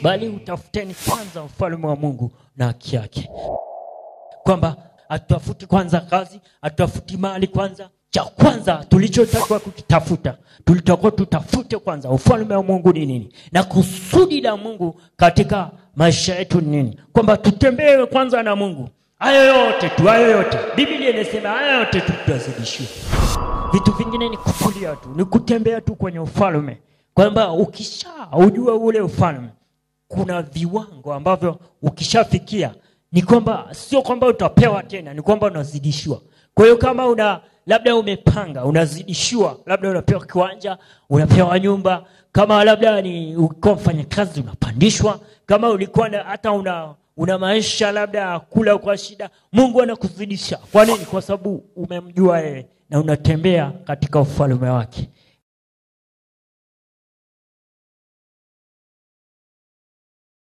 bali utafuteni kwanza ufalme wa Mungu na haki yake. Kwamba atutafuti kwanza kazi, atutafuti mali kwanza. Cha kwanza tulichotakiwa kukitafuta, tulitakiwa tutafute kwanza ufalme wa Mungu ni nini, na kusudi la Mungu katika maisha yetu ni nini. Kwamba tutembee kwanza na Mungu. Hayo yote Biblia inasema hayo yote tutazidishiwa. Vitu vingine ni kukulia tu, ni kutembea tu kwenye ufalme. Kwamba ukishaujua ule ufalme, kuna viwango ambavyo ukishafikia ni kwamba sio kwamba utapewa tena, ni kwamba unazidishiwa. Kwa hiyo kama labda umepanga, unazidishiwa, labda unapewa kiwanja, unapewa nyumba, kama labda ni ulikuwa mfanyakazi unapandishwa, kama ulikuwa hata una maisha labda kula kwa shida, Mungu anakuzidisha. Kwa nini? Kwa sababu umemjua yeye na unatembea katika ufalme wake.